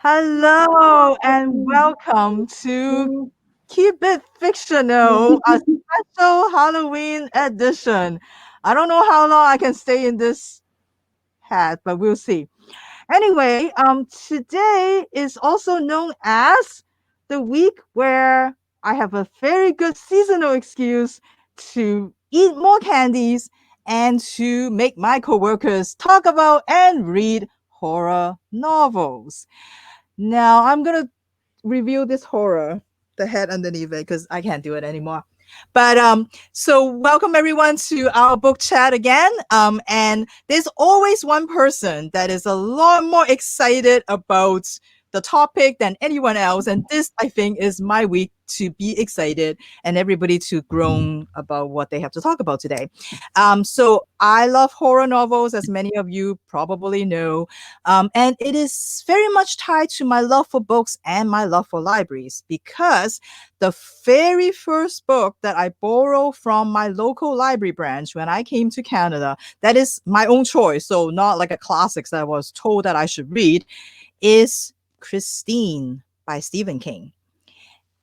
Hello and welcome to Keep It Fictional, a special Halloween edition. I don't know how long I can stay in this hat, but we'll see. Anyway, today is also known as the week where I have a very good seasonal excuse to eat more candies and to make my coworkers talk about and read horror novels. Now I'm gonna review this horror, the head underneath it, because I can't do it anymore. But so welcome everyone to our book chat again. And there's always one person that is a lot more excited about the topic than anyone else. And this, I think, is my week to be excited and everybody to groan about what they have to talk about today. So I love horror novels, as many of you probably know. And it is very much tied to my love for books and my love for libraries because the very first book that I borrowed from my local library branch when I came to Canada, that is my own choice, so not like a classics that I was told that I should read, is Christine by Stephen King.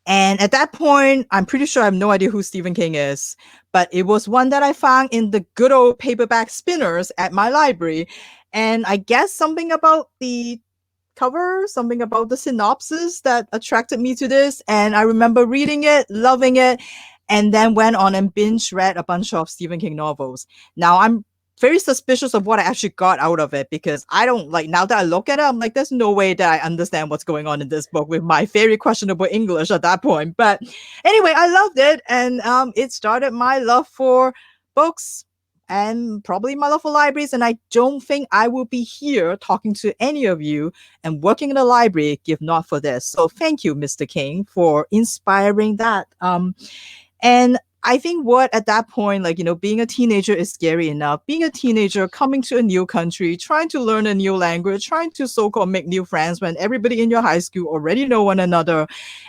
And at that point, I'm pretty sure I have no idea who Stephen King is, but it was one that I found in the good old paperback spinners at my library. And I guess something about the cover, something about the synopsis that attracted me to this. And I remember reading it, loving it, and then went on and binge read a bunch of Stephen King novels. Now I'm very suspicious of what I actually got out of it because I don't like, now that I look at it, I'm like, there's no way that I understand what's going on in this book with my very questionable English at that point. But anyway, I loved it, and it started my love for books and probably my love for libraries. And I don't think I will be here talking to any of you and working in a library if not for this. So thank you, Mr. King, for inspiring that. And I think what at that point, like, being a teenager is scary enough. Being a teenager, coming to a new country, trying to learn a new language, trying to so-called make new friends when everybody in your high school already know one another,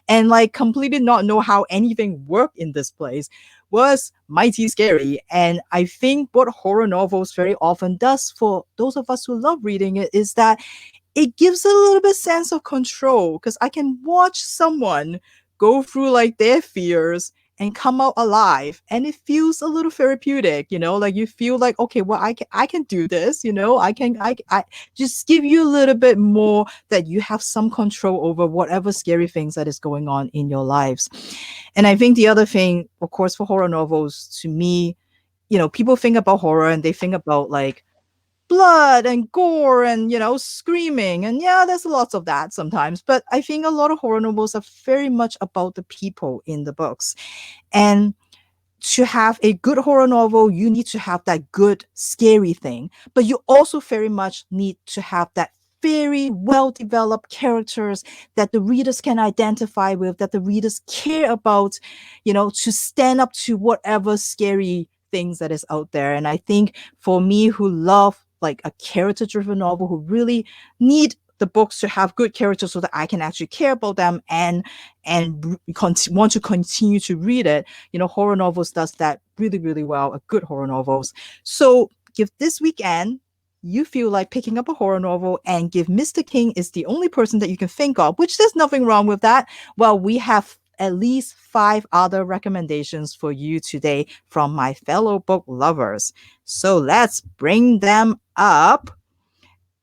and like completely not know how anything worked in this place was mighty scary. And I think what horror novels very often does for those of us who love reading it is that it gives a little bit sense of control because I can watch someone go through like their fears and come out alive, and it feels a little therapeutic, like you feel like, okay, well, I can do this, I just give you a little bit more that you have some control over whatever scary things that is going on in your lives. And I think the other thing, of course, for horror novels, to me, people think about horror and they think about like blood and gore and screaming, and yeah, there's lots of that sometimes, but I think a lot of horror novels are very much about the people in the books. And to have a good horror novel, you need to have that good scary thing, but you also very much need to have that very well developed characters that the readers can identify with, that the readers care about, to stand up to whatever scary things that is out there. And I think for me, who love like a character driven novel, who really need the books to have good characters so that I can actually care about them and want to continue to read it. Horror novels does that really, really well, a good horror novels. So if this weekend you feel like picking up a horror novel and if Mr. King is the only person that you can think of, which there's nothing wrong with that, well, we have at least 5 other recommendations for you today from my fellow book lovers. So let's bring them up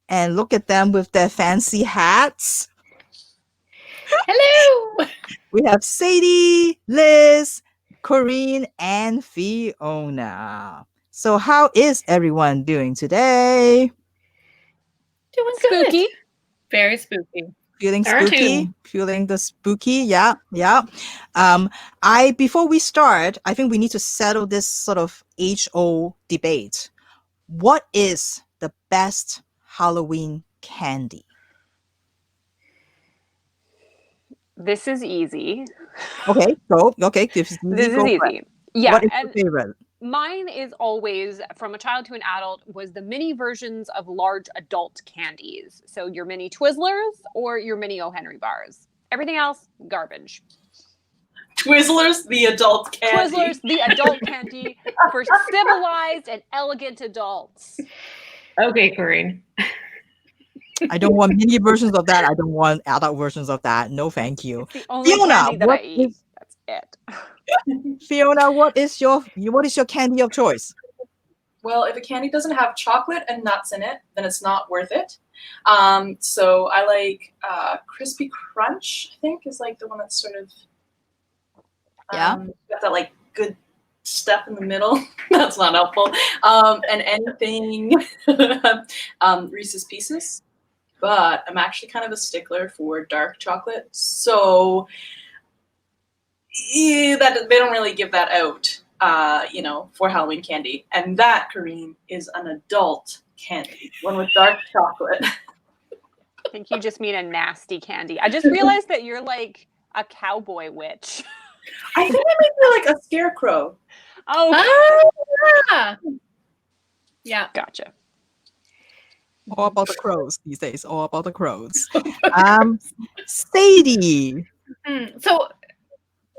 and look at them with their fancy hats. Hello! We have Sadie, Liz, Corene, and Fiona. So how is everyone doing today? Doing Spooky. good. Very spooky. Feeling There are spooky? two. Feeling the spooky? Yeah. Before we start, I think we need to settle this sort of age-old debate. What is the best Halloween candy? This is easy. Okay, go. Okay, this is easy. Yeah, what is and your favorite? mine is always, from a child to an adult, was the mini versions of large adult candies. So your mini Twizzlers or your mini O. Henry bars. Everything else, garbage. Twizzlers, the adult candy. Twizzlers, the adult candy for civilized and elegant adults. Okay, Corene. I don't want mini versions of that. I don't want adult versions of that. No, thank you. It's the only Fiona, candy that I what eat. is That's it. Fiona? What is your candy of choice? Well, if a candy doesn't have chocolate and nuts in it, then it's not worth it. So I like Crispy Crunch, I think, is like the one that's sort of got that like good stuff in the middle. That's not helpful. And anything Reese's Pieces. But I'm actually kind of a stickler for dark chocolate. So that they don't really give that out, for Halloween candy. And that, Corene, is an adult candy, one with dark chocolate. I think you just mean a nasty candy. I just realized that you're like a cowboy witch. I think I might be like a scarecrow. Oh, Yeah. gotcha. All about the crows these days. All about the crows. Sadie. So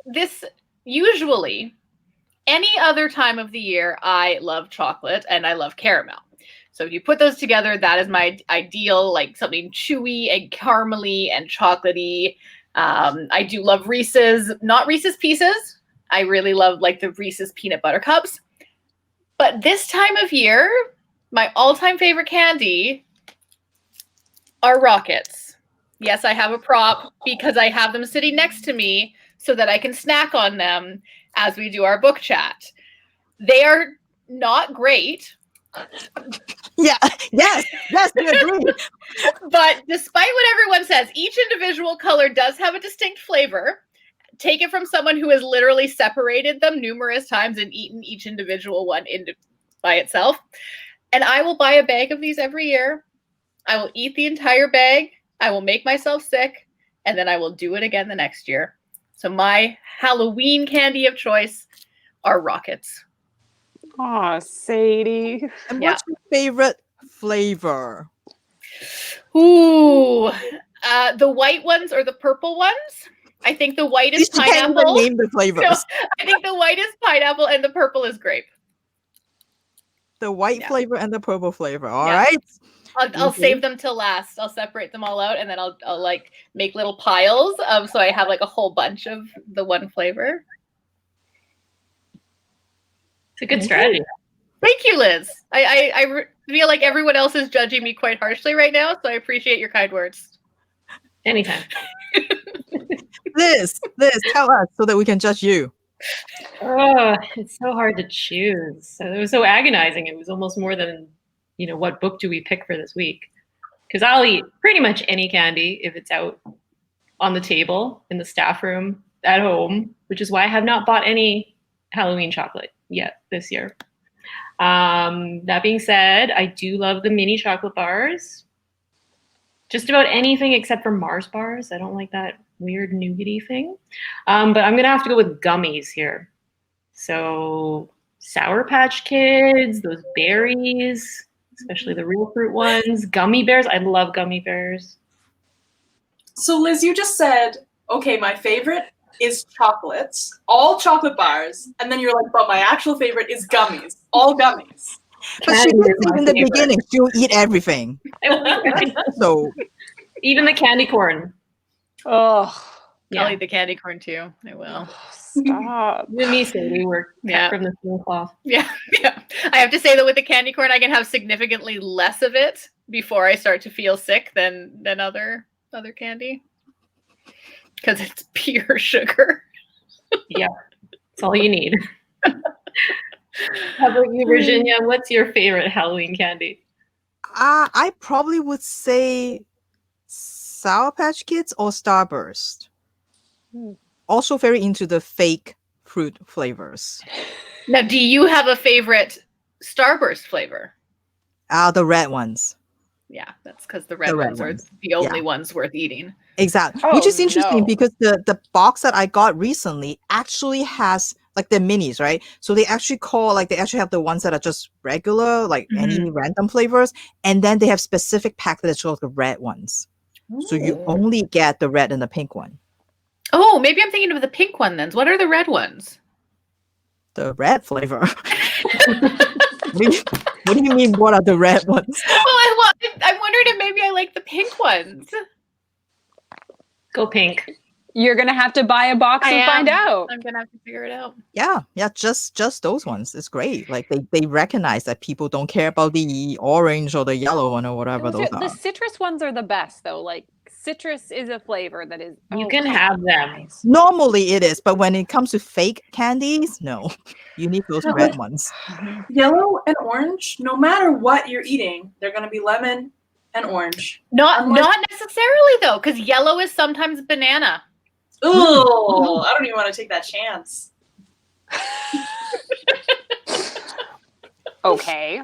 this usually any other time of the year, I love chocolate and I love caramel. So if you put those together, that is my ideal, like something chewy and caramely and chocolatey. I do love Reese's, not Reese's Pieces. I really love like the Reese's peanut butter cups. But this time of year, my all-time favorite candy are rockets. Yes, I have a prop because I have them sitting next to me so that I can snack on them as we do our book chat. They are not great. Yes, we agree. But despite what everyone says, each individual color does have a distinct flavor. Take it from someone who has literally separated them numerous times and eaten each individual one by itself. And I will buy a bag of these every year. I will eat the entire bag. I will make myself sick. And then I will do it again the next year. So my Halloween candy of choice are rockets. Oh, Sadie. And what's your favorite flavor? Ooh, the white ones or the purple ones? I think the white is You can't even pineapple. name the flavors. No, I think the white is pineapple and the purple is grape. The white Yeah. flavor and the purple flavor. All Yeah. right. I'll save them till last. I'll separate them all out and then I'll like make little piles so I have like a whole bunch of the one flavor. It's a good strategy. Thank you, Liz. I feel like everyone else is judging me quite harshly right now, so I appreciate your kind words. Anytime. Liz, tell us so that we can judge you. Oh, it's so hard to choose. So it was so agonizing. It was almost more than, what book do we pick for this week? Because I'll eat pretty much any candy if it's out on the table, in the staff room, at home, which is why I have not bought any Halloween chocolate yet this year. That being said, I do love the mini chocolate bars. Just about anything except for Mars bars. I don't like that weird nougaty thing. But I'm going to have to go with gummies here. So Sour Patch Kids, those berries, especially the real fruit ones, gummy bears. I love gummy bears. So Liz, you just said, okay, my favorite is chocolates, all chocolate bars, and then you're like, but my actual favorite is gummies, all gummies. But she Candy did is say my in the favorite. beginning she'll eat everything. So Even the candy corn. Oh, I'll eat the candy corn too. I will. stop. You and me, Sadie, we're cut Yeah. from the same cloth. Yeah. I have to say that with the candy corn, I can have significantly less of it before I start to feel sick than other candy. Because it's pure sugar. Yeah, that's all you need. How about you, Virginia? What's your favorite Halloween candy? I probably would say Sour Patch Kids or Starburst. Also very into the fake fruit flavors. Now, do you have a favorite Starburst flavor? The red ones. Yeah, that's because the red red ones ones. are the only ones worth eating. Exactly. Oh, Which is interesting no. because the box that I got recently actually has like the minis, right? So they actually have the ones that are just regular, like any random flavors, and then they have specific pack that shows the red ones. So you only get the red and the pink one. Oh, maybe I'm thinking of the pink one then. What are the red ones? The red flavor. What do you mean? What are the red ones? Well, I'm wondering wondered if maybe I like the pink ones. Go pink. You're gonna have to buy a box and find out. I'm gonna have to figure it out. Yeah, just those ones. It's great. Like they recognize that people don't care about the orange or the yellow one or whatever those The are. citrus ones are the best though. Like citrus is a flavor that is. You oh, can come have on, them. guys. Normally it is, but when it comes to fake candies, no. You need those red ones. Yellow and orange, no matter what you're eating, they're going to be lemon and orange. Not necessarily though, because yellow is sometimes banana. Oh, I don't even want to take that chance. Okay.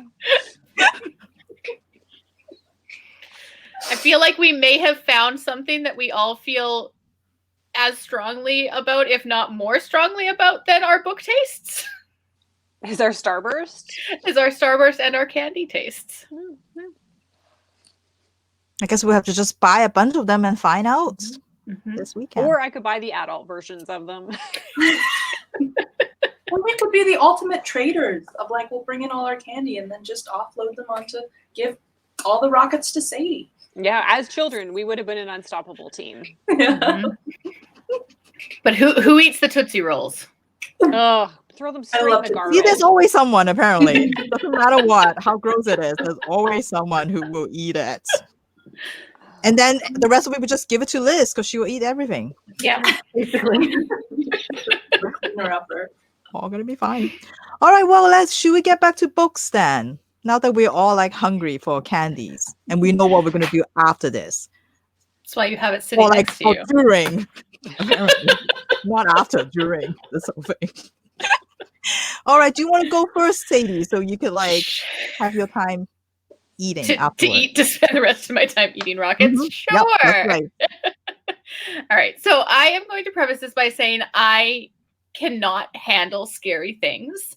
I feel like we may have found something that we all feel as strongly about, if not more strongly about, than our book tastes. Is our Starburst? Is our Starburst and our candy tastes. I guess we'll have to just buy a bunch of them and find out this weekend. Or I could buy the adult versions of them. Or we could be the ultimate traders of like, we'll bring in all our candy and then just offload them onto give all the rockets to Sadie. Yeah, as children, we would have been an unstoppable team. But who eats the Tootsie Rolls? Oh, throw them straight in love the to garbage. See, there's always someone, apparently. It doesn't matter what, how gross it is. There's always someone who will eat it. And then the rest of it, we just give it to Liz because she will eat everything. Yeah, basically. All gonna be fine. All right, well, should we get back to books then? Now that we're all like hungry for candies and we know what we're gonna do after this. That's why you have it sitting Or like next to you. during. Apparently. Not after, during this whole thing. All right, do you want to go first, Sadie, so you could like have your time eating to spend the rest of my time eating rockets? Sure. Yep, that's right. All right. So I am going to preface this by saying I cannot handle scary things.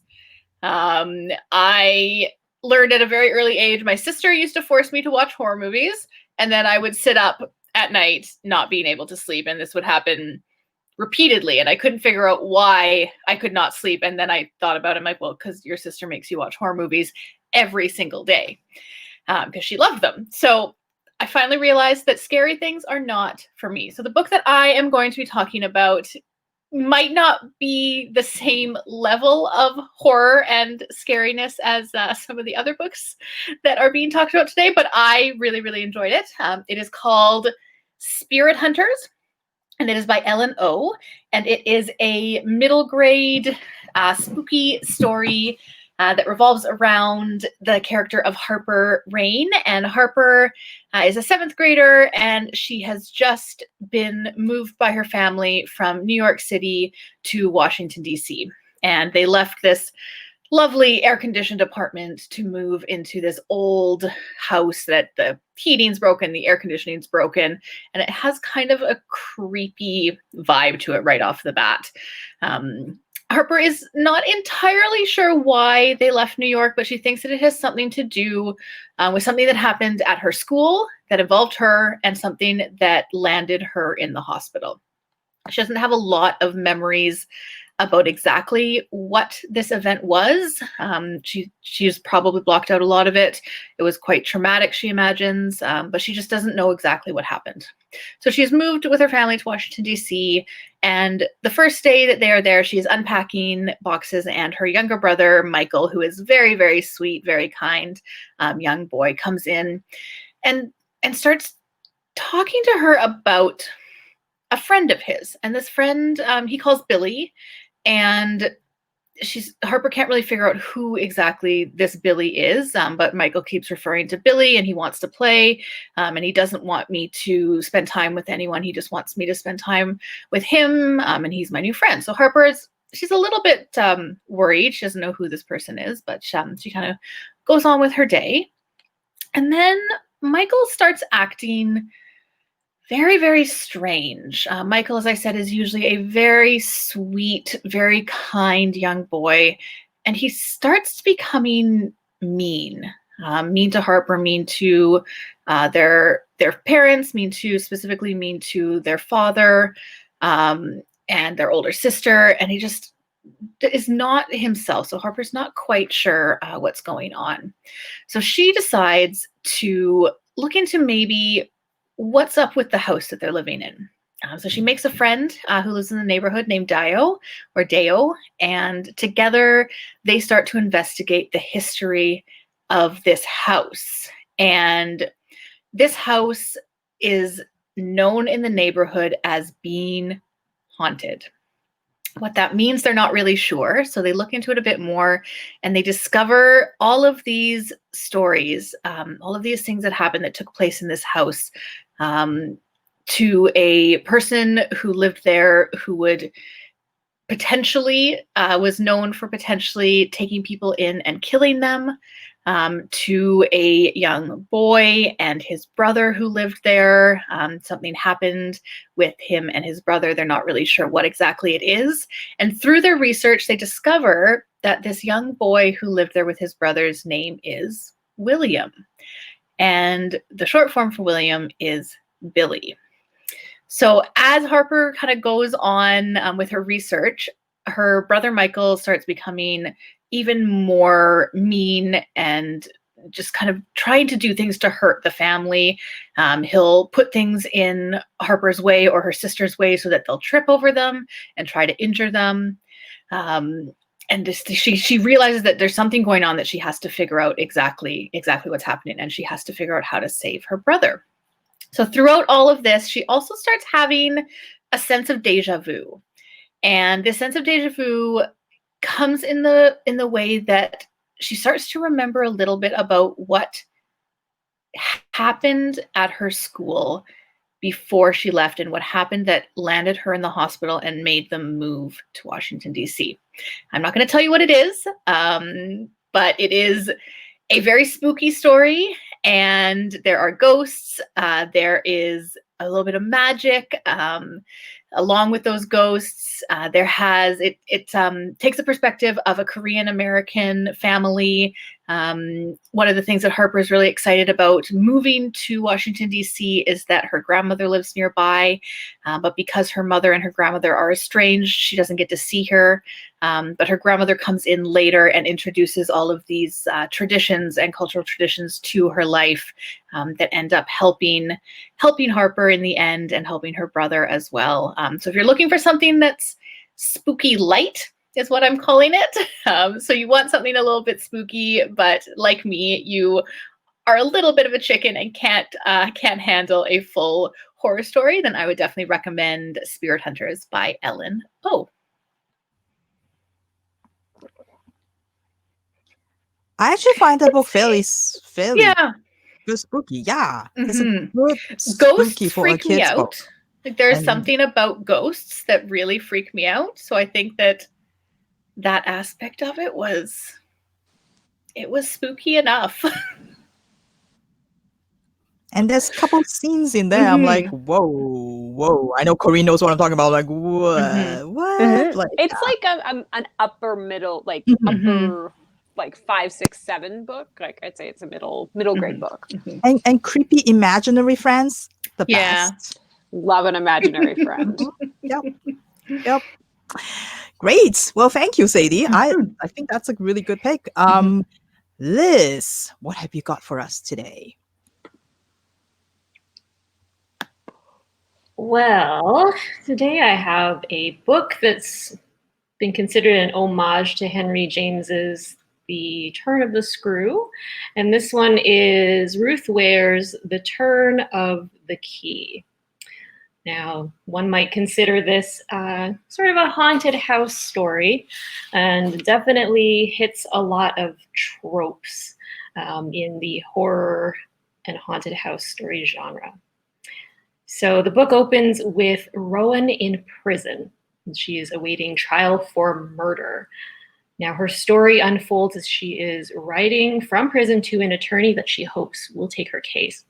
I learned at a very early age. My sister used to force me to watch horror movies, and then I would sit up at night not being able to sleep, and this would happen repeatedly, and I couldn't figure out why I could not sleep. And then I thought about it, I'm like, well, because your sister makes you watch horror movies every single day because she loved them. So I finally realized that scary things are not for me. So the book that I am going to be talking about might not be the same level of horror and scariness as some of the other books that are being talked about today, but I really, really enjoyed it. It is called Spirit Hunters, and it is by Ellen O. And it is a middle grade spooky story that revolves around the character of Harper Rain. And Harper is a 7th grader, and she has just been moved by her family from New York City to Washington, D.C. And they left this lovely air-conditioned apartment to move into this old house that the heating's broken, the air conditioning's broken, and it has kind of a creepy vibe to it right off the bat. Harper is not entirely sure why they left New York, but she thinks that it has something to do with something that happened at her school that involved her and something that landed her in the hospital. She doesn't have a lot of memories about exactly what this event was. She's probably blocked out a lot of it. It was quite traumatic, she imagines, but she just doesn't know exactly what happened. So she's moved with her family to Washington, D.C., and the first day that they are there, she's unpacking boxes, and her younger brother, Michael, who is very, very sweet, very kind young boy, comes in and starts talking to her about a friend of his. And this friend he calls Billy, and Harper can't really figure out who exactly this Billy is, but Michael keeps referring to Billy, and he wants to play, and he doesn't want me to spend time with anyone. He just wants me to spend time with him, and he's my new friend. So she's a little bit worried. She doesn't know who this person is, but she kind of goes on with her day. And then Michael starts acting very, very strange. Michael, as I said, is usually a very sweet, very kind young boy, and he starts becoming mean. Mean to Harper, mean to their parents, specifically mean to their father and their older sister, and he just is not himself. So Harper's not quite sure what's going on. So she decides to look into maybe what's up with the house that they're living in. So she makes a friend who lives in the neighborhood named Deo, and together they start to investigate the history of this house. And this house is known in the neighborhood as being haunted. What that means, they're not really sure. So they look into it a bit more and they discover all of these stories, all of these things that happened that took place in this house to a person who lived there who would potentially, was known for potentially taking people in and killing them, to a young boy and his brother who lived there. Something happened with him and his brother. They're not really sure what exactly it is. And through their research, they discover that this young boy who lived there with his brother's name is William. And the short form for William is Billy. So as Harper kind of goes on with her research, her brother Michael starts becoming even more mean and just kind of trying to do things to hurt the family. He'll put things in Harper's way or her sister's way so that they'll trip over them and try to injure them. And she realizes that there's something going on that she has to figure out exactly what's happening, and she has to figure out how to save her brother. So throughout all of this, she also starts having a sense of deja vu. And this sense of deja vu comes in the way that she starts to remember a little bit about what happened at her school before she left and what happened that landed her in the hospital and made them move to Washington, D.C. I'm not going to tell you what it is, but it is a very spooky story, and there are ghosts. There is a little bit of magic. Along with those ghosts, it takes the perspective of a Korean American family. One of the things that Harper is really excited about moving to Washington, D.C. is that her grandmother lives nearby, but because her mother and her grandmother are estranged, she doesn't get to see her. But her grandmother comes in later and introduces all of these traditions and cultural traditions to her life that end up helping Harper in the end and helping her brother as well. So if you're looking for something that's spooky light, is what I'm calling it. So you want something a little bit spooky, but like me, you are a little bit of a chicken and can't handle a full horror story, then I would definitely recommend Spirit Hunters by Ellen Oh. I actually find that book fairly Yeah. good spooky. Yeah. It's a Mhm. good Ghosts spooky for a freak me kid's book. out. Like there's And- something about ghosts that really freak me out. So I think that aspect of it was spooky enough. And there's a couple scenes in there. I'm like, whoa. I know Corene knows what I'm talking about. Like, what? Mhm. What? Like, It's like an upper middle, like upper, like 5, 6, 7 book. Like I'd say it's a middle grade book. and creepy imaginary friends, the Yeah. best. Love an imaginary friend. Yep. Great. Well, thank you, Sadie. I think that's a really good pick. Liz, what have you got for us today? Well, today I have a book that's been considered an homage to Henry James's The Turn of the Screw. And this one is Ruth Ware's The Turn of the Key. Now, one might consider this sort of a haunted house story, and definitely hits a lot of tropes in the horror and haunted house story genre. So the book opens with Rowan in prison. She is awaiting trial for murder. Now her story unfolds as she is writing from prison to an attorney that she hopes will take her case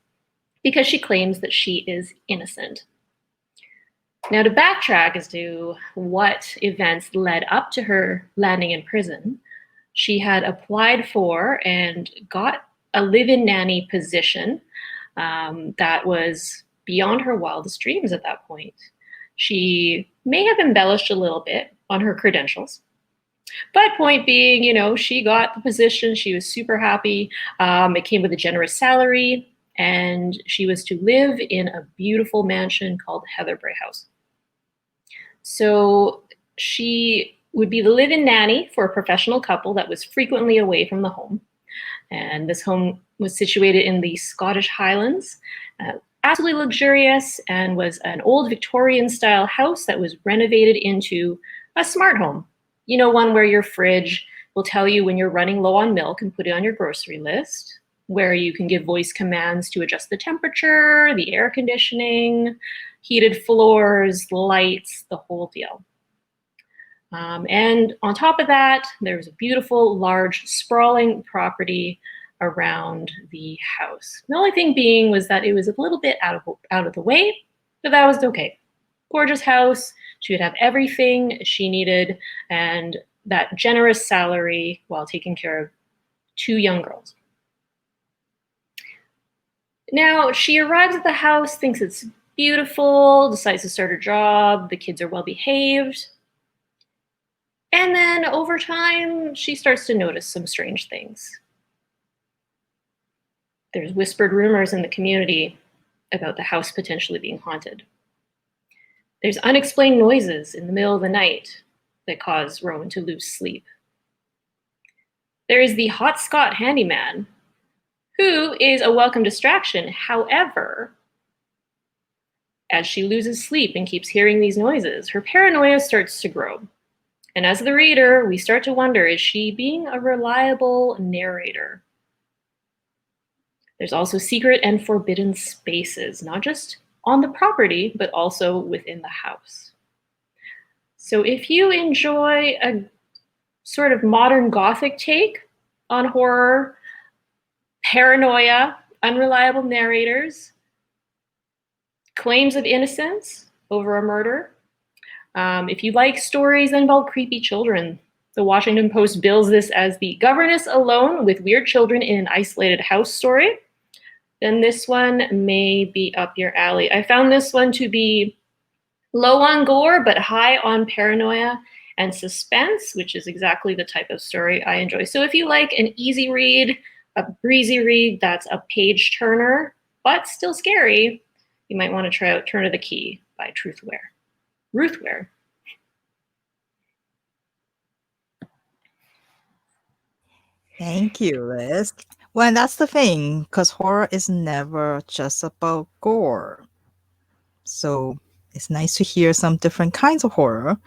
because she claims that she is innocent. Now to backtrack as to what events led up to her landing in prison, she had applied for and got a live-in nanny position that was beyond her wildest dreams at that point. She may have embellished a little bit on her credentials, but point being, she got the position. She was super happy. It came with a generous salary, and she was to live in a beautiful mansion called Heatherbrae House. So she would be the live-in nanny for a professional couple that was frequently away from the home. And this home was situated in the Scottish Highlands, absolutely luxurious, and was an old Victorian-style house that was renovated into a smart home. You know, one where your fridge will tell you when you're running low on milk and put it on your grocery list, where you can give voice commands to adjust the temperature, the air conditioning, heated floors, lights, the whole deal. And on top of that, there was a beautiful, large, sprawling property around the house. The only thing being was that it was a little bit out of the way, but that was okay. Gorgeous house. She would have everything she needed and that generous salary while taking care of 2 young girls. Now, she arrives at the house, thinks it's beautiful, decides to start her job, the kids are well behaved. And then over time, she starts to notice some strange things. There's whispered rumors in the community about the house potentially being haunted. There's unexplained noises in the middle of the night that cause Rowan to lose sleep. There is the hot Scot handyman, who is a welcome distraction. However, as she loses sleep and keeps hearing these noises, her paranoia starts to grow. And as the reader, we start to wonder, is she being a reliable narrator? There's also secret and forbidden spaces, not just on the property, but also within the house. So if you enjoy a sort of modern Gothic take on horror, paranoia, unreliable narrators, claims of innocence over a murder, if you like stories that involve creepy children, the Washington Post bills this as the governess alone with weird children in an isolated house story, then this one may be up your alley. I found this one to be low on gore, but high on paranoia and suspense, which is exactly the type of story I enjoy. So if you like an easy read, a breezy read that's a page turner, but still scary, you might want to try out Turn of the Key by Ruthware. Thank you, Liz. Well, that's the thing, because horror is never just about gore. So it's nice to hear some different kinds of horror.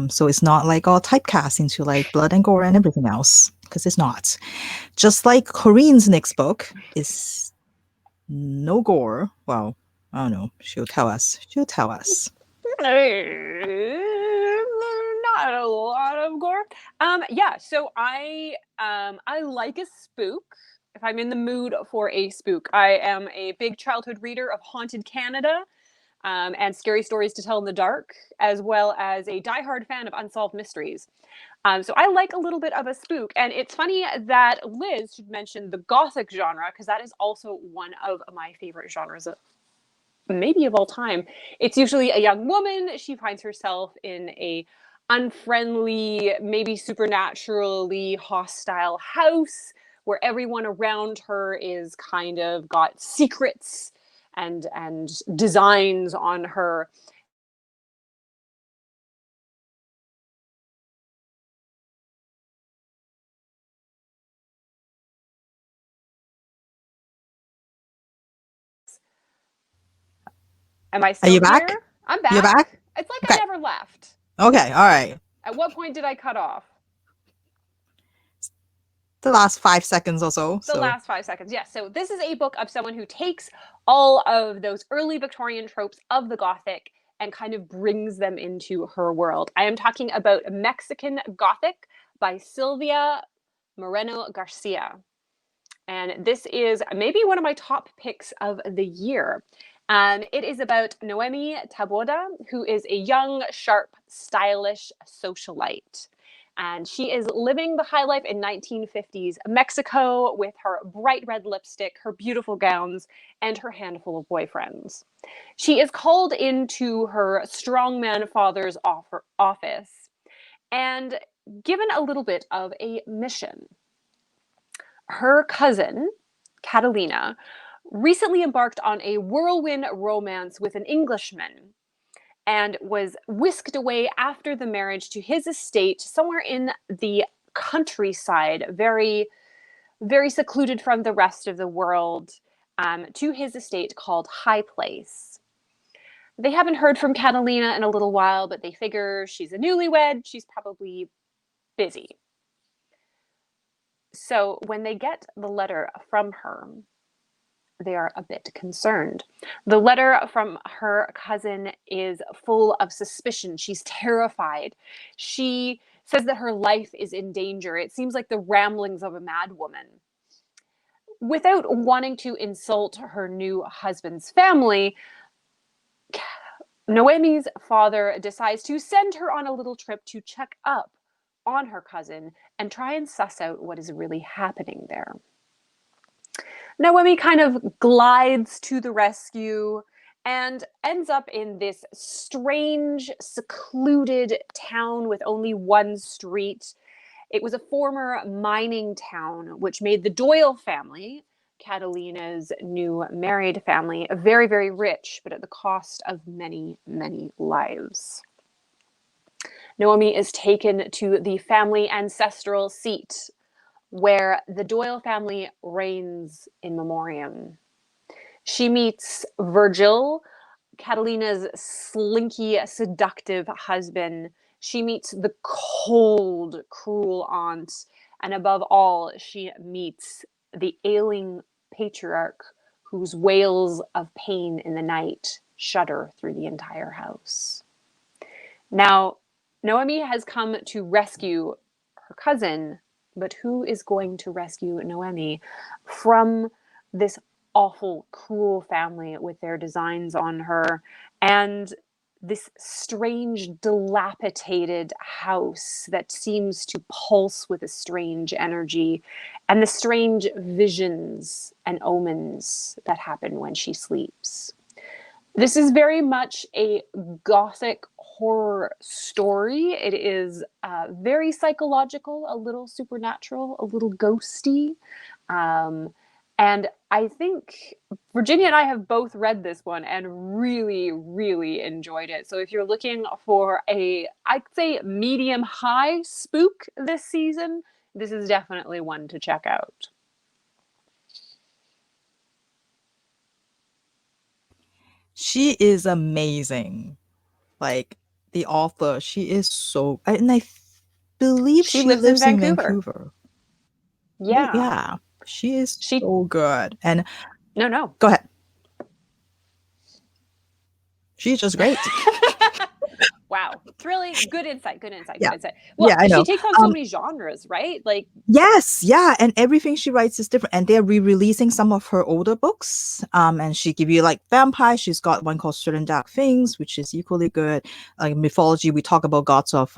So it's not like all typecast into like blood and gore and everything else, because it's not. Just like Corene's next book is no gore. Well, I don't know. She'll tell us. Not a lot of gore. Yeah, so I like a spook. If I'm in the mood for a spook, I am a big childhood reader of Haunted Canada and Scary Stories to Tell in the Dark, as well as a diehard fan of Unsolved Mysteries. So I like a little bit of a spook. And it's funny that Liz should mention the Gothic genre, because that is also one of my favorite genres maybe of all time. It's usually a young woman. She finds herself in a unfriendly, maybe supernaturally hostile house where everyone around her is kind of got secrets and designs on her. Am I still you back? here? I'm back. You're back? It's like Okay. I never left. Okay, all right. At what point did I cut off? The last 5 seconds or so. The last 5 seconds, yes. So this is a book of someone who takes all of those early Victorian tropes of the Gothic and kind of brings them into her world. I am talking about Mexican Gothic by Silvia Moreno Garcia. And this is maybe one of my top picks of the year. It is about Noemi Taboada, who is a young, sharp, stylish socialite. And she is living the high life in 1950s Mexico with her bright red lipstick, her beautiful gowns, and her handful of boyfriends. She is called into her strongman father's office and given a little bit of a mission. Her cousin, Catalina, recently embarked on a whirlwind romance with an Englishman and was whisked away after the marriage to his estate somewhere in the countryside, very, very secluded from the rest of the world, to his estate called High Place. They haven't heard from Catalina in a little while, but they figure she's a newlywed. She's probably busy. So when they get the letter from her, they are a bit concerned. The letter from her cousin is full of suspicion. She's terrified. She says that her life is in danger. It seems like the ramblings of a mad woman. Without wanting to insult her new husband's family, Noemi's father decides to send her on a little trip to check up on her cousin and try and suss out what is really happening there. Noemi kind of glides to the rescue and ends up in this strange, secluded town with only one street. It was a former mining town, which made the Doyle family, Catalina's new married family, very, very rich, but at the cost of many, many lives. Noemi is taken to the family ancestral seat, where the Doyle family reigns in memoriam. She meets Virgil, Catalina's slinky, seductive husband. She meets the cold, cruel aunt. And above all, she meets the ailing patriarch whose wails of pain in the night shudder through the entire house. Now, Noemi has come to rescue her cousin, but who is going to rescue Noemi from this awful, cruel family with their designs on her and this strange, dilapidated house that seems to pulse with a strange energy and the strange visions and omens that happen when she sleeps? This is very much a Gothic horror story. It is very psychological, a little supernatural, a little ghosty. And I think Virginia and I have both read this one and really, really enjoyed it. So if you're looking for I'd say medium high spook this season, this is definitely one to check out. She is amazing. Like the author, she is so, and I believe she lives in Vancouver. Yeah. She is so good. And no. Go ahead. She's just great. Wow. Thrilling. Good insight. Yeah. Good insight. Well, Yeah, I know. She takes on so many genres, right? Like, yes, yeah, and everything she writes is different. And they're re-releasing some of her older books. And she give you like vampire. She's got one called Certain Dark Things, which is equally good. Like mythology, we talk about gods of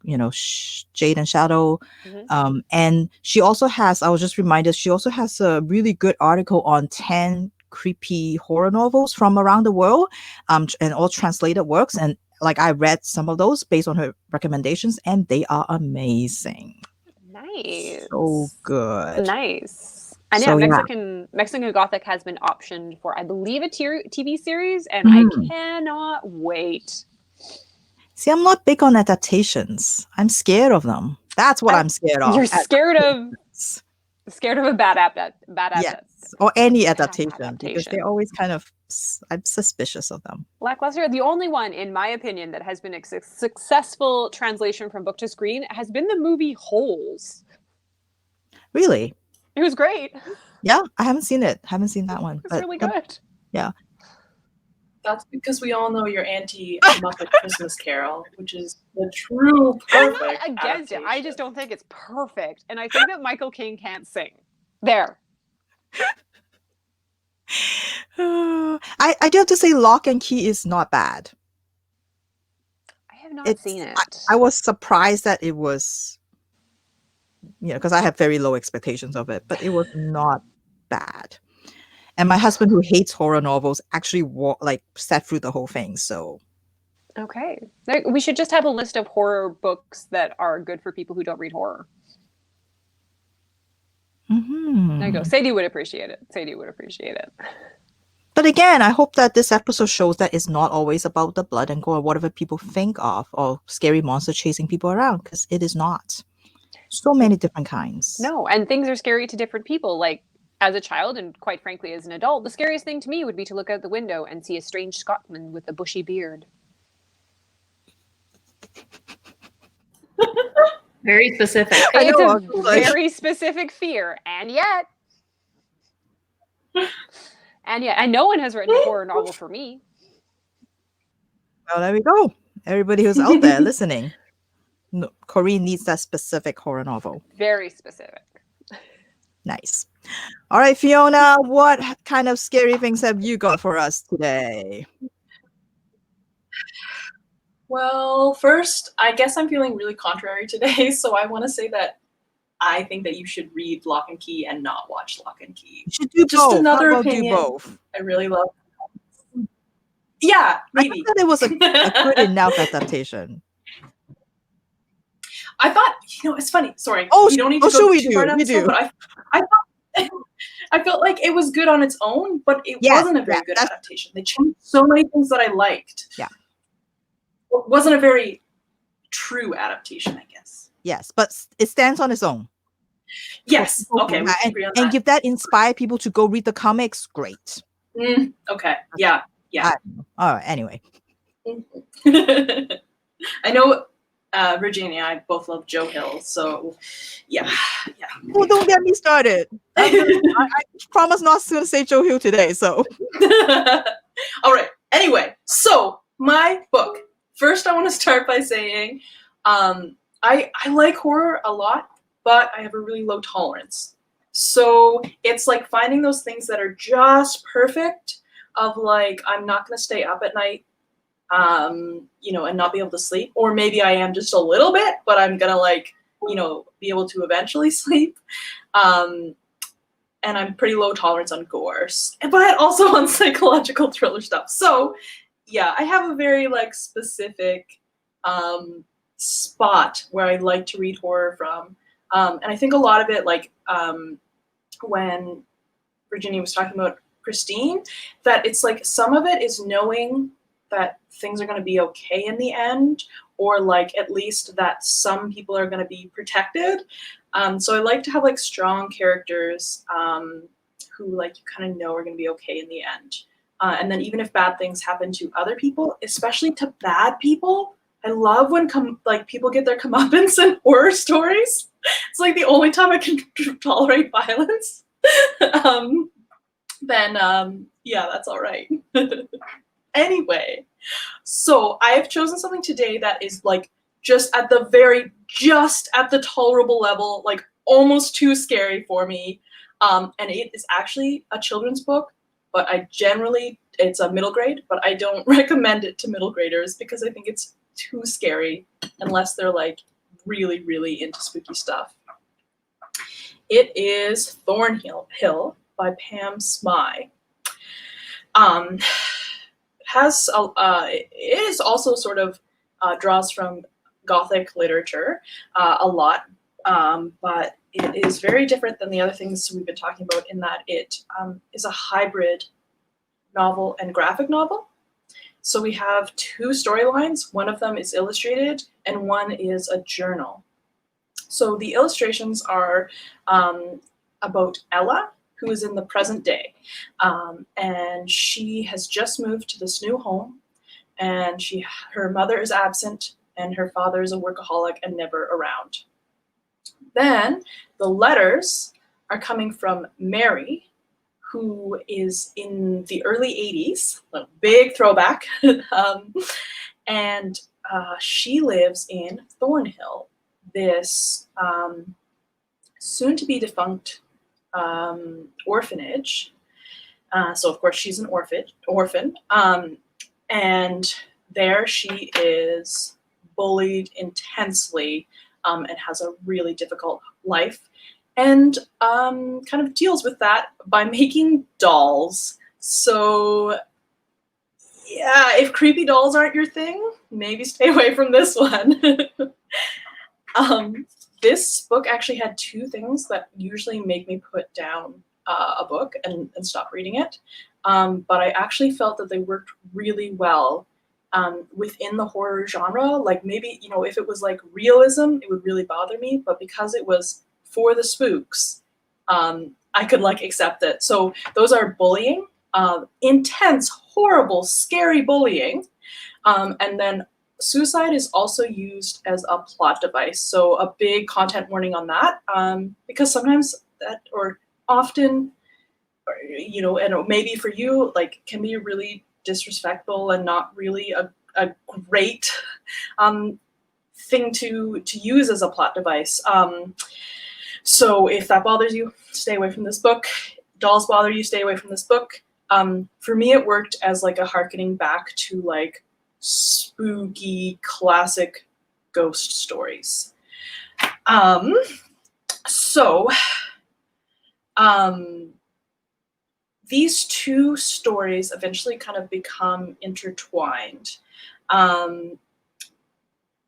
Jade and Shadow. mm-hmm. And she also has, I was just reminded, she also has a really good article on 10 creepy horror novels from around the world, and all translated works. And like I read some of those based on her recommendations, and they are amazing. Nice. So good. Nice. And So, Mexican Gothic has been optioned for, I believe, a TV series, and I cannot wait. See, I'm not big on adaptations. I'm scared of them. That's what I'm scared of. You're scared of a bad adaptation. Yes, or any adaptation, because they're always kind of, I'm suspicious of them. Lackluster. The only one, in my opinion, that has been a successful translation from book to screen has been the movie Holes. Really? It was great. Yeah, I haven't seen it. Haven't seen that one. It's really good. Yeah. That's because we all know you're anti-Muppet Christmas Carol, which is the true perfect. I'm not against it. I just don't think it's perfect. And I think that Michael Caine can't sing. There. I do have to say Lock and Key is not bad. I have not seen it. I was surprised that it was, because I have very low expectations of it, but it was not bad. And my husband, who hates horror novels, actually sat through the whole thing. So, okay, we should just have a list of horror books that are good for people who don't read horror. There you go. Sadie would appreciate it. Sadie would appreciate it. But again, I hope that this episode shows that it's not always about the blood and gore, whatever people think of, or scary monster chasing people around, because it is not. So many different kinds. No, and things are scary to different people. Like, as a child, and quite frankly as an adult, the scariest thing to me would be to look out the window and see a strange Scotsman with a bushy beard. Very specific. I It's know, a very specific fear, and yet, and no one has written a horror novel for me. Well, there we go. Everybody who's out there listening, no, Corene needs that specific horror novel. Very specific. Nice. All right, Fiona, what kind of scary things have you got for us today? Well, first, I guess I'm feeling really contrary today, so I want to say that I think that you should read Lock and Key and not watch Lock and Key. You should do Just both. another How about opinion. do both? I really love. Yeah, I maybe. thought it was a good enough adaptation. I thought, it's funny. Sorry, Oh, you don't need to sure go we too do. far down We this road, do. but I felt like it was good on its own, but it wasn't a very good adaptation. They changed so many things that I liked. Yeah. It wasn't a very true adaptation, I guess. Yes, but it stands on its own. Yes. Okay. We can agree on that. If that inspire people to go read the comics, great. Okay. Yeah. All right. Anyway. I know Virginia and I both love Joe Hill, so yeah. Well, don't get me started. I promise not to say Joe Hill today. So. All right. Anyway, so my book. First, I want to start by saying, I like horror a lot, but I have a really low tolerance. So it's like finding those things that are just perfect. Of like, I'm not going to stay up at night, and not be able to sleep. Or maybe I am just a little bit, but I'm going to be able to eventually sleep. And I'm pretty low tolerance on gore, but also on psychological thriller stuff. So yeah, I have a very specific spot where I like to read horror from. And I think a lot of it, when Virginia was talking about Christine, that it's some of it is knowing that things are going to be okay in the end, or at least that some people are going to be protected. So I like to have strong characters who you kind of know are going to be okay in the end. And then even if bad things happen to other people, especially to bad people, I love when people get their comeuppance in horror stories. It's the only time I can tolerate violence. Then that's all right. Anyway, so I have chosen something today that is just at the tolerable level, almost too scary for me. And it is actually a children's book, but it's a middle grade, but I don't recommend it to middle graders because I think it's too scary unless they're really, really into spooky stuff. It is Thornhill by Pam Smye. It is also sort of draws from Gothic literature a lot, but it is very different than the other things we've been talking about in that it is a hybrid novel and graphic novel. So we have two storylines. One of them is illustrated and one is a journal. So the illustrations are about Ella, who is in the present day. And she has just moved to this new home, and her mother is absent and her father is a workaholic and never around. Then the letters are coming from Mary, who is in the early 80s, a big throwback, and she lives in Thornhill, this soon-to-be defunct orphanage. So of course she's an orphan, and there she is bullied intensely and has a really difficult life, and kind of deals with that by making dolls. So yeah, if creepy dolls aren't your thing, maybe stay away from this one. this book actually had two things that usually make me put down a book and stop reading it. But I actually felt that they worked really well within the horror genre. Like maybe, you know, if it was like realism, it would really bother me. But because it was for the spooks, I could like accept it. So those are bullying, intense, horrible, scary bullying. And then suicide is also used as a plot device. So a big content warning on that, because sometimes that, or often, or, you know, and maybe for you, like can be really disrespectful and not really a great thing to use as a plot device. So if that bothers you, stay away from this book. Dolls bother you, stay away from this book. For me, it worked as like a harkening back to like spooky classic ghost stories. These two stories eventually kind of become intertwined.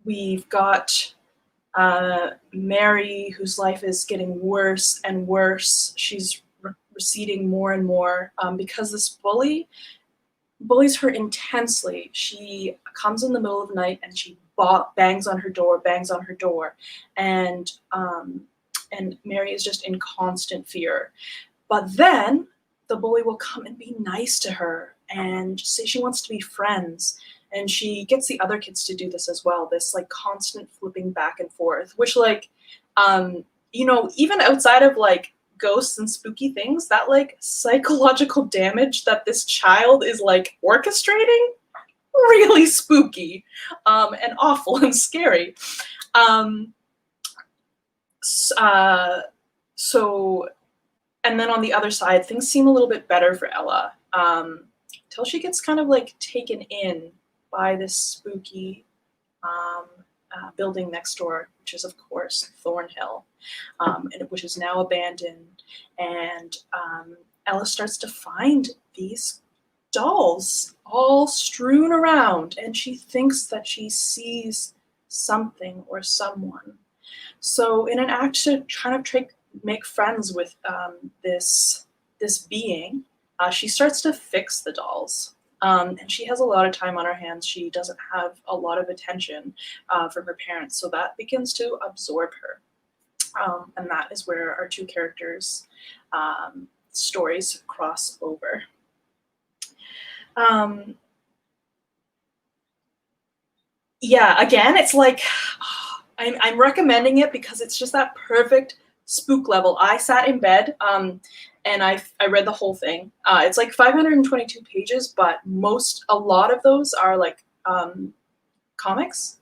We've got Mary, whose life is getting worse and worse. She's receding more and more because this bullies her intensely. She comes in the middle of the night and she bangs on her door, and Mary is just in constant fear. But then the bully will come and be nice to her and say she wants to be friends. And she gets the other kids to do this as well, this like constant flipping back and forth, which like, you know, even outside of like ghosts and spooky things, that like psychological damage that this child is like orchestrating, really spooky and awful and scary. So, and then on the other side, things seem a little bit better for Ella till she gets kind of like taken in by this spooky building next door, which is of course Thornhill, which is now abandoned. And Ella starts to find these dolls all strewn around, and she thinks that she sees something or someone. So in an act to kind of make friends with this being, she starts to fix the dolls. And she has a lot of time on her hands. She doesn't have a lot of attention from her parents, so that begins to absorb her. And that is where our two characters' stories cross over. Yeah, again, it's like, I'm recommending it because it's just that perfect spook level. I sat in bed and I read the whole thing. It's like 522 pages, but a lot of those are like comics.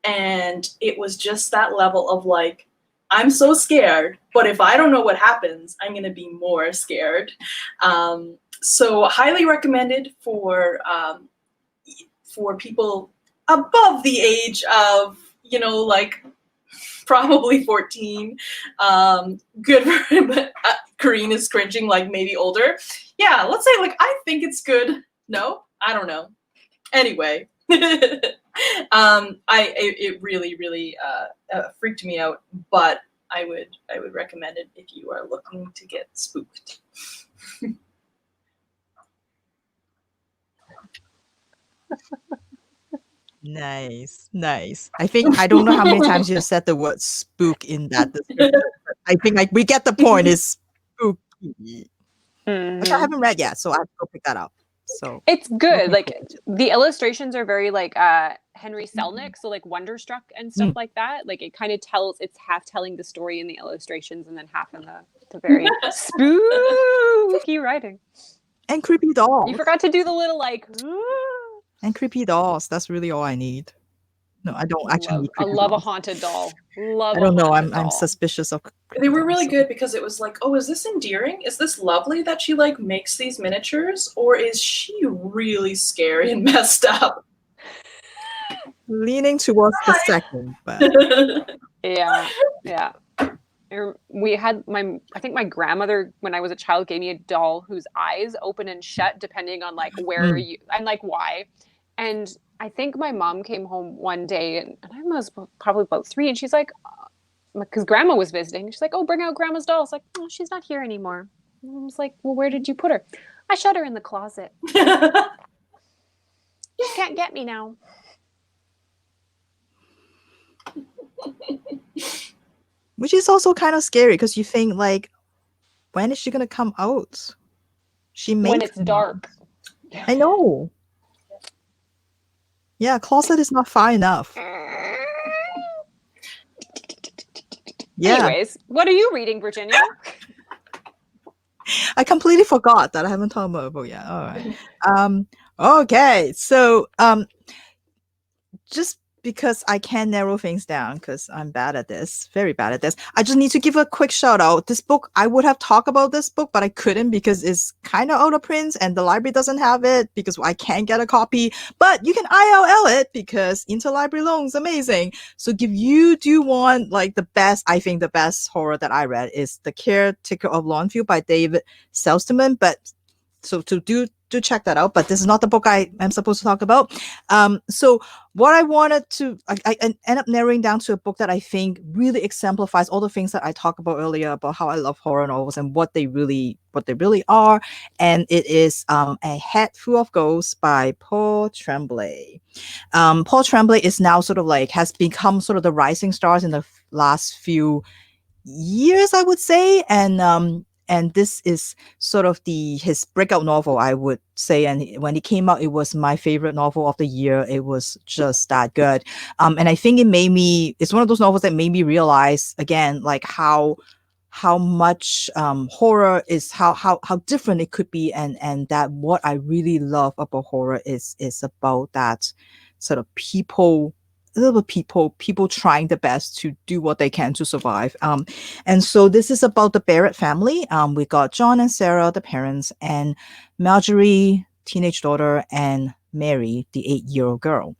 And it was just that level of like, I'm so scared, but if I don't know what happens, I'm gonna be more scared. So highly recommended for people above the age of, you know, like probably 14. Good for him. Corene is cringing, like maybe older. Yeah, let's say like I think it's good. No, I don't know. Anyway, it really freaked me out, but I would recommend it if you are looking to get spooked. Nice. I think I don't know how many times you said the word spook in that description. But I think like we get the point. It's spooky, which I haven't read yet, so I have to go pick that up. So It's good. looking Like forward to it. the illustrations are very like Henry Selick, so like Wonderstruck and stuff like that. Like it kind of it's half telling the story in the illustrations and then half in the very spooky writing. And creepy dolls. You forgot to do the little like And creepy dolls. That's really all I need. No, I don't actually need I creepy love a dolls. haunted doll. I don't know. I'm suspicious of creepy They were dolls, really so. good because it was like, oh, is this endearing? Is this lovely that she like makes these miniatures, or is she really scary and messed up? Leaning towards the second, but Yeah. We had I think my grandmother, when I was a child, gave me a doll whose eyes open and shut depending on like where you and like why. And I think my mom came home one day, and I was probably about 3, and she's like, because Grandma was visiting, she's like, "Oh, bring out Grandma's doll." It's like, "Oh, she's not here anymore." And I was like, "Well, where did you put her?" "I shut her in the closet. She can't get me now." Which is also kind of scary because you think like, when is she gonna come out? She may When it's come out. dark. I know. Yeah, closet is not far enough. Yeah. Anyways, what are you reading, Virginia? I completely forgot that I haven't talked about a book yet. All right. Okay. So just because I can narrow things down because I'm bad at this, very bad at this, I just need to give a quick shout out. This book, I would have talked about this book, but I couldn't because it's kind of out of print and the library doesn't have it because I can't get a copy. But you can ILL it because interlibrary loan's amazing. So if you do want like the best, I think the best horror that I read is The Caretaker of Longview by David Selsterman. But so to do check that out, but this is not the book I am supposed to talk about. So what I wanted to, I end up narrowing down to a book that I think really exemplifies all the things that I talked about earlier about how I love horror novels and what they really are. And it is A Head Full of Ghosts by Paul Tremblay. Paul Tremblay is now sort of like has become sort of the rising stars in the last few years, I would say, and this is sort of his breakout novel, I would say. And when it came out, it was my favorite novel of the year. It was just that good. And I think it's one of those novels that made me realize again, like how much horror is, how different it could be, and that what I really love about horror is about that sort of people trying their best to do what they can to survive. And so this is about the Barrett family. We got John and Sarah, the parents, and Marjorie, teenage daughter, and Mary, the 8-year-old girl.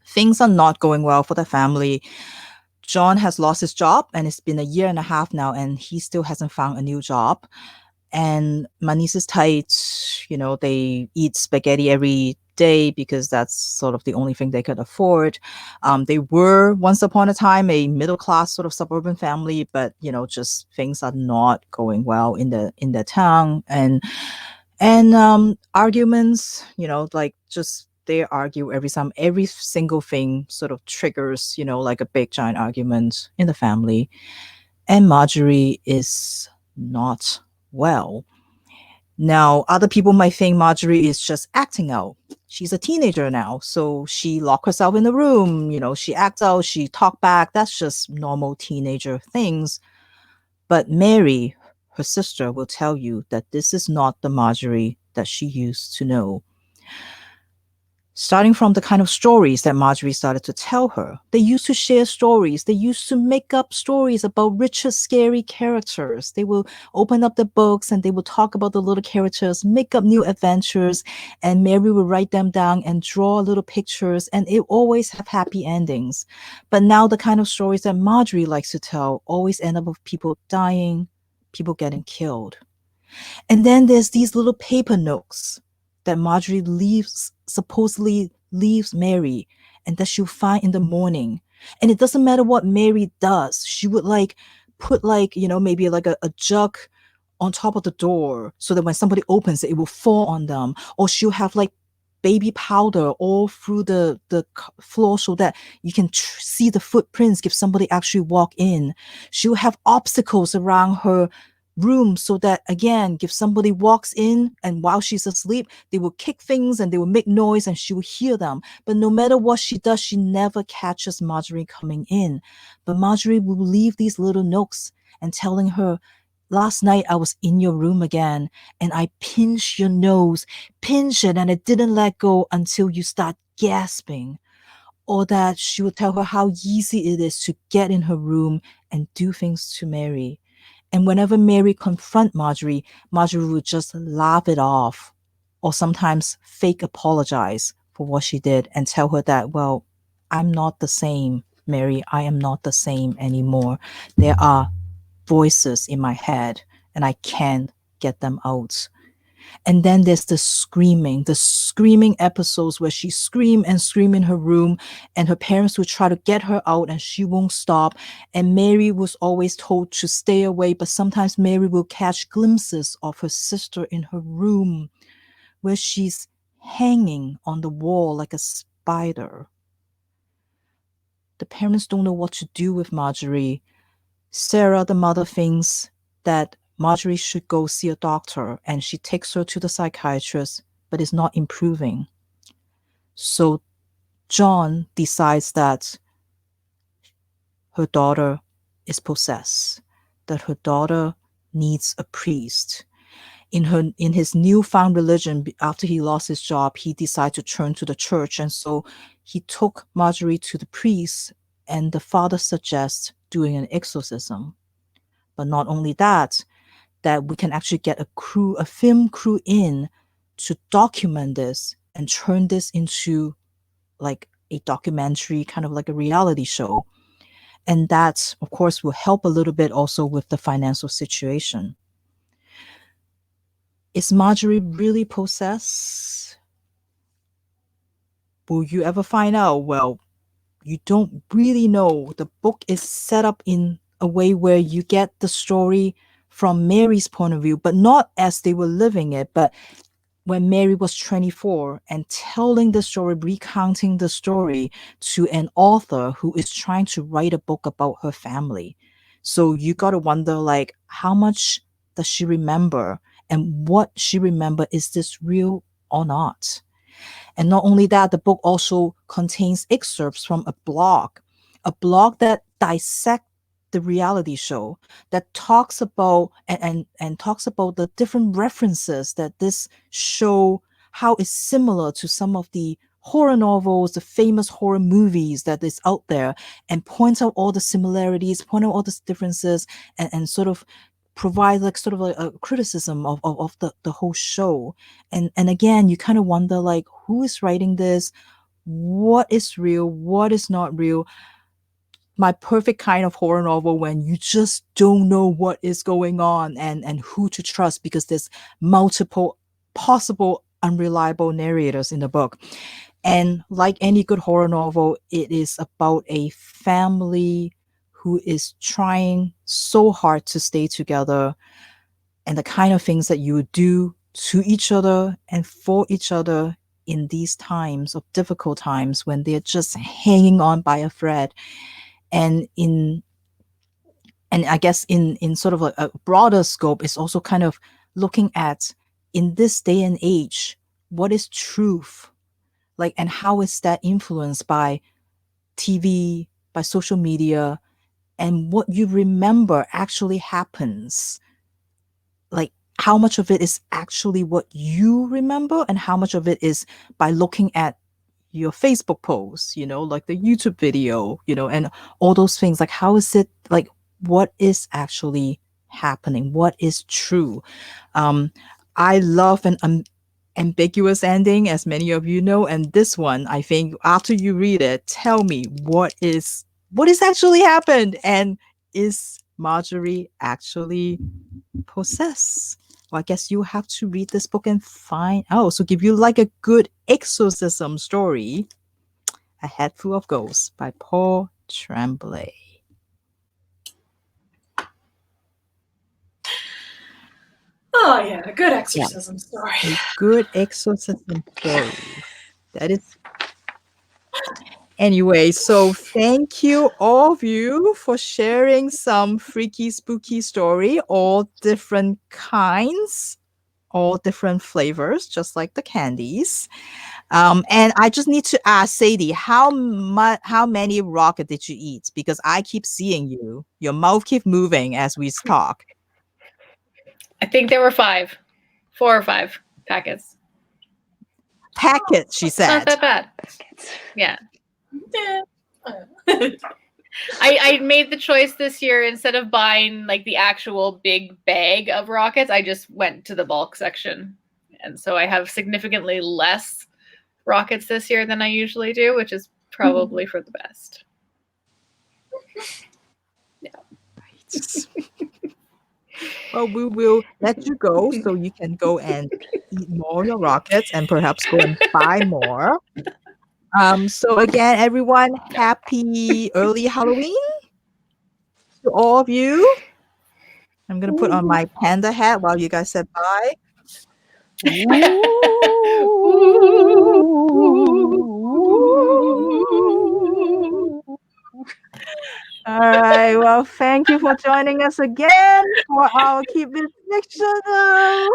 Things are not going well for the family. John has lost his job, and it's been a year and a half now, and he still hasn't found a new job. And money is tight. You know, they eat spaghetti every day because that's sort of the only thing they could afford. They were once upon a time a middle-class sort of suburban family, but you know, just things are not going well in the town, and arguments, you know, like just they argue every single thing sort of triggers, you know, like a big giant argument in the family. And Marjorie is not well. Now, other people might think Marjorie is just acting out. She's a teenager now, so she locked herself in the room, you know, she acts out, she talk back. That's just normal teenager things. But Mary, her sister, will tell you that this is not the Marjorie that she used to know. Starting from the kind of stories that Marjorie started to tell her. They used to share stories. They used to make up stories about richer, scary characters. They will open up the books and they will talk about the little characters, make up new adventures, and Mary will write them down and draw little pictures, and it always have happy endings. But now the kind of stories that Marjorie likes to tell always end up with people dying, people getting killed. And then there's these little paper notes that Marjorie supposedly leaves Mary, and that she'll find in the morning. And it doesn't matter what Mary does. She would like put like, you know, maybe like a jug on top of the door so that when somebody opens it, it will fall on them. Or she'll have like baby powder all through the floor so that you can see the footprints if somebody actually walk in. She'll have obstacles around her room so that again, if somebody walks in and while she's asleep, they will kick things and they will make noise and she will hear them. But no matter what she does, she never catches Marjorie coming in. But Marjorie will leave these little notes and telling her, last night I was in your room again and I pinched your nose, pinched it, and it didn't let go until you start gasping. Or that she would tell her how easy it is to get in her room and do things to Mary. And whenever Mary confront Marjorie, Marjorie would just laugh it off, or sometimes fake apologize for what she did and tell her that, well, I'm not the same, Mary. I am not the same anymore. There are voices in my head and I can't get them out. And then there's the screaming episodes where she scream and scream in her room, and her parents would try to get her out and she won't stop. And Mary was always told to stay away, but sometimes Mary will catch glimpses of her sister in her room where she's hanging on the wall like a spider. The parents don't know what to do with Marjorie. Sarah, the mother, thinks that Marjorie should go see a doctor, and she takes her to the psychiatrist, but is not improving. So John decides that her daughter is possessed, that her daughter needs a priest. In his newfound religion, after he lost his job, he decided to turn to the church, and so he took Marjorie to the priest, and the father suggests doing an exorcism. But not only that we can actually get a film crew in to document this and turn this into like a documentary, kind of like a reality show. And that, of course, will help a little bit also with the financial situation. Is Marjorie really possessed? Will you ever find out? Well, you don't really know. The book is set up in a way where you get the story from Mary's point of view, but not as they were living it, but when Mary was 24 and telling the story, recounting the story to an author who is trying to write a book about her family. So you got to wonder, like, how much does she remember, and what she remember, is this real or not? And not only that, the book also contains excerpts from a blog that dissects the reality show, that talks about and talks about the different references that this show, how it's similar to some of the horror novels, the famous horror movies that is out there, and points out all the similarities, point out all the differences, and sort of provide like sort of like a criticism of the whole show. And again, you kind of wonder, like, who is writing this? What is real? What is not real? My perfect kind of horror novel when you just don't know what is going on and who to trust, because there's multiple possible unreliable narrators in the book. And like any good horror novel, it is about a family who is trying so hard to stay together, and the kind of things that you would do to each other and for each other in these times of difficult times when they're just hanging on by a thread. And I guess in sort of a broader scope, it's also kind of looking at, in this day and age, what is truth? Like, and how is that influenced by TV, by social media, and what you remember actually happens? Like, how much of it is actually what you remember, and how much of it is by looking at your Facebook posts, like the YouTube video, and all those things. Like, how is it, like, what is actually happening? What is true? I love an ambiguous ending, as many of you know, and this one, I think, after you read it, tell me what is actually happened, and is Marjorie actually possessed? Well, I guess you have to read this book and find out. So give you like a good exorcism story, A Head Full of Ghosts by Paul Tremblay. Oh yeah, a good exorcism story. A good exorcism story. That is. Anyway, so thank you all of you for sharing some freaky, spooky story, all different kinds, all different flavors, just like the candies. And I just need to ask Sadie, how many rocket did you eat? Because I keep seeing you. Your mouth keeps moving as we talk. I think there were 4 or 5 packets. Packets, she It's not said. that bad. Yeah. Yeah. I made the choice this year, instead of buying like the actual big bag of rockets, I just went to the bulk section. And so I have significantly less rockets this year than I usually do, which is probably for the best. Yeah. Right. Well, we will let you go so you can go and eat more of your rockets and perhaps go and buy more. So again, everyone, happy early Halloween to all of you. I'm gonna put on my panda hat while you guys said bye. All right. Well, thank you for joining us again for our Keep It Fictional.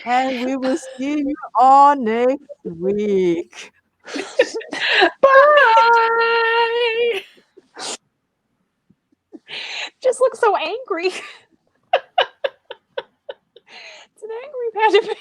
And we will see you all next week. Bye. Just looks so angry. It's an angry panda bear.